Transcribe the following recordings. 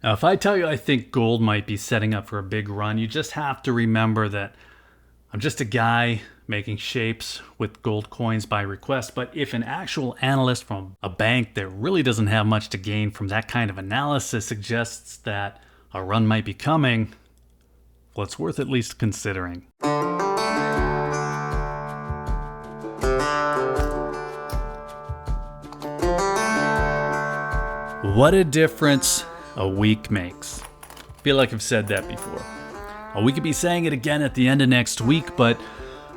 Now, if I tell you I think gold might be setting up for a big run, you just have to remember that I'm just a guy making shapes with gold coins by request. But if an actual analyst from a bank that really doesn't have much to gain from that kind of analysis suggests that a run might be coming, well, it's worth at least considering. What a difference a week makes. I feel like I've said that before. Well, we could be saying it again at the end of next week, but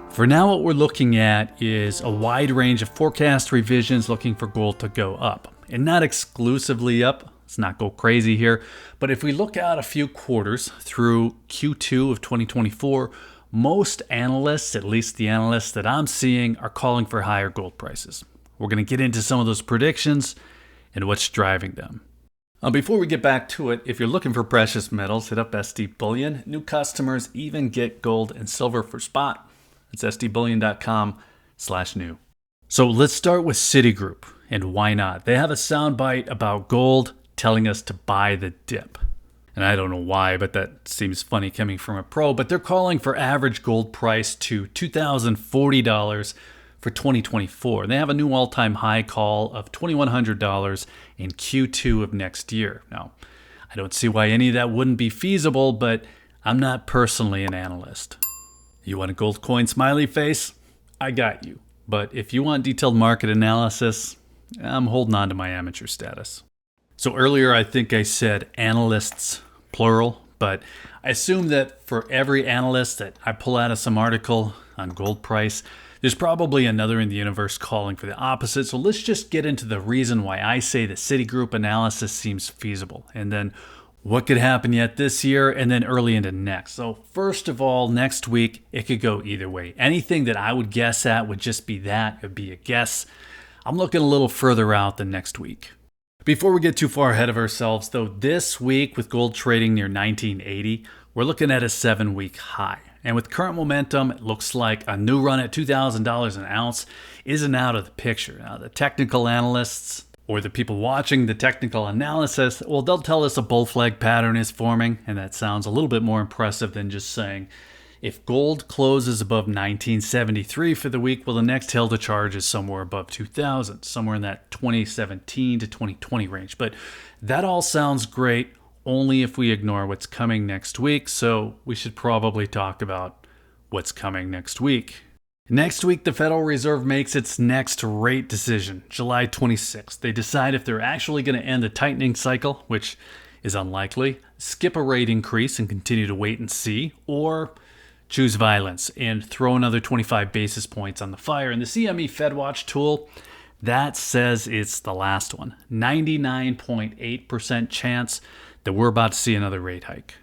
for now what we're looking at is a wide range of forecast revisions looking for gold to go up. And not exclusively up, let's not go crazy here, but if we look out a few quarters through Q2 of 2024, most analysts, at least the analysts that I'm seeing, are calling for higher gold prices. We're going to get into some of those predictions and what's driving them. Before we get back to it, if you're looking for precious metals, hit up SD Bullion. New customers even get gold and silver for spot. It's sdbullion.com/new. So let's start with Citigroup, and why not? They have a soundbite about gold telling us to buy the dip. And I don't know why, but that seems funny coming from a pro, but they're calling for average gold price to $2,040 for 2024. They have a new all-time high call of $2,100 in Q2 of next year. Now, I don't see why any of that wouldn't be feasible, but I'm not personally an analyst. You want a gold coin smiley face? I got you. But if you want detailed market analysis, I'm holding on to my amateur status. So earlier I think I said analysts, plural, but I assume that for every analyst that I pull out of some article on gold price, there's probably another in the universe calling for the opposite. So let's just get into the reason why I say the Citigroup analysis seems feasible, and then what could happen yet this year, and then early into next. So first of all, next week, it could go either way. Anything that I would guess at would just be that. It would be a guess. I'm looking a little further out than next week. Before we get too far ahead of ourselves, though, this week with gold trading near 1980, we're looking at a 7-week high. And with current momentum, it looks like a new run at $2,000 an ounce isn't out of the picture. Now, the technical analysts, or the people watching the technical analysis, well, they'll tell us a bull flag pattern is forming, and that sounds a little bit more impressive than just saying, if gold closes above 1973 for the week, well, the next hill to charge is somewhere above 2000, somewhere in that 2017 to 2020 range. But that all sounds great, only if we ignore what's coming next week, so we should probably talk about what's coming next week. Next week, the Federal Reserve makes its next rate decision, July 26th. They decide if they're actually going to end the tightening cycle, which is unlikely, skip a rate increase and continue to wait and see, or choose violence and throw another 25 basis points on the fire. And the CME FedWatch tool, that says it's the last one. 99.8% chance that we're about to see another rate hike.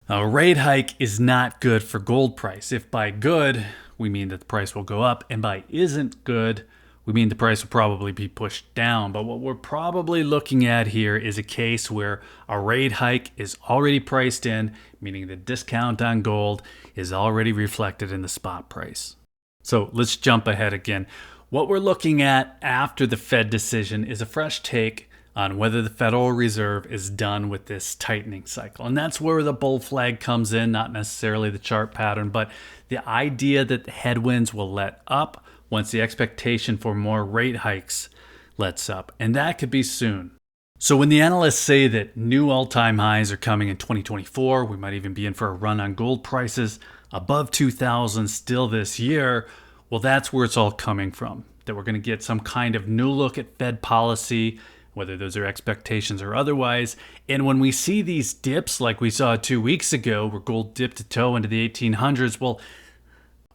A rate hike is not good for gold price. If by good, we mean that the price will go up, and by isn't good, we mean the price will probably be pushed down. But what we're probably looking at here is a case where a rate hike is already priced in, meaning the discount on gold is already reflected in the spot price. So let's jump ahead again. What we're looking at after the Fed decision is a fresh take on whether the Federal Reserve is done with this tightening cycle. And that's where the bull flag comes in, not necessarily the chart pattern, but the idea that the headwinds will let up once the expectation for more rate hikes lets up. And that could be soon. So when the analysts say that new all-time highs are coming in 2024, we might even be in for a run on gold prices above 2,000 still this year, well, that's where it's all coming from. That we're going to get some kind of new look at Fed policy, whether those are expectations or otherwise. And when we see these dips like we saw 2 weeks ago, where gold dipped a toe into the 1800s, well,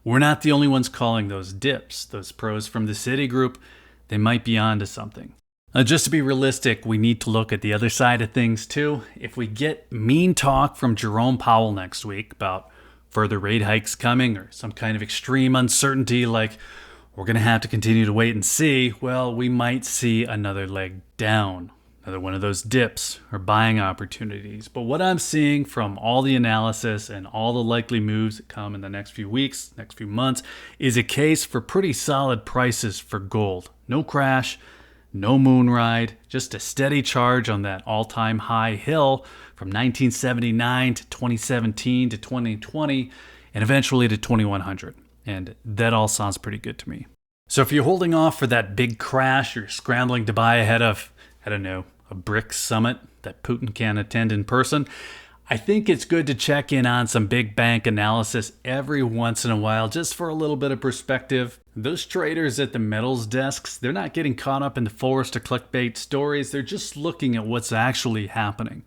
we're not the only ones calling those dips. Those pros from the Citigroup, they might be onto something. Just to be realistic, we need to look at the other side of things too. If we get mean talk from Jerome Powell next week about further rate hikes coming or some kind of extreme uncertainty like we're going to have to continue to wait and see, well, we might see another leg down, another one of those dips or buying opportunities. But what I'm seeing from all the analysis and all the likely moves that come in the next few weeks, next few months, is a case for pretty solid prices for gold. No crash, no moon ride, just a steady charge on that all-time high hill from 1979 to 2017 to 2020 and eventually to 2100. And that all sounds pretty good to me. So if you're holding off for that big crash, you're scrambling to buy ahead of, I don't know, a BRICS summit that Putin can't attend in person, I think it's good to check in on some big bank analysis every once in a while just for a little bit of perspective. Those traders at the metals desks, they're not getting caught up in the forest of clickbait stories. They're just looking at what's actually happening.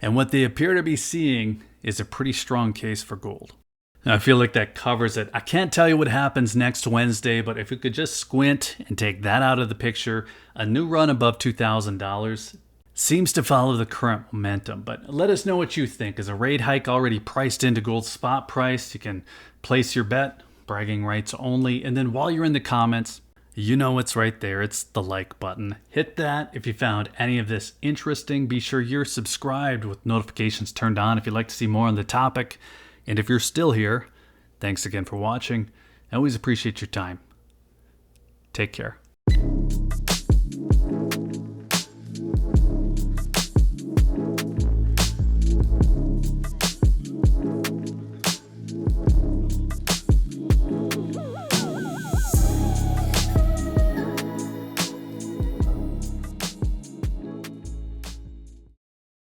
And what they appear to be seeing is a pretty strong case for gold. Now, I feel like that covers it. I can't tell you what happens next Wednesday, but if you could just squint and take that out of the picture, a new run above $2,000 seems to follow the current momentum. But let us know what you think. Is a rate hike already priced into gold's spot price? You can place your bet, bragging rights only. And then while you're in the comments, you know it's right there. It's the like button. Hit that if you found any of this interesting. Be sure you're subscribed with notifications turned on if you'd like to see more on the topic. And if you're still here, thanks again for watching. I always appreciate your time. Take care.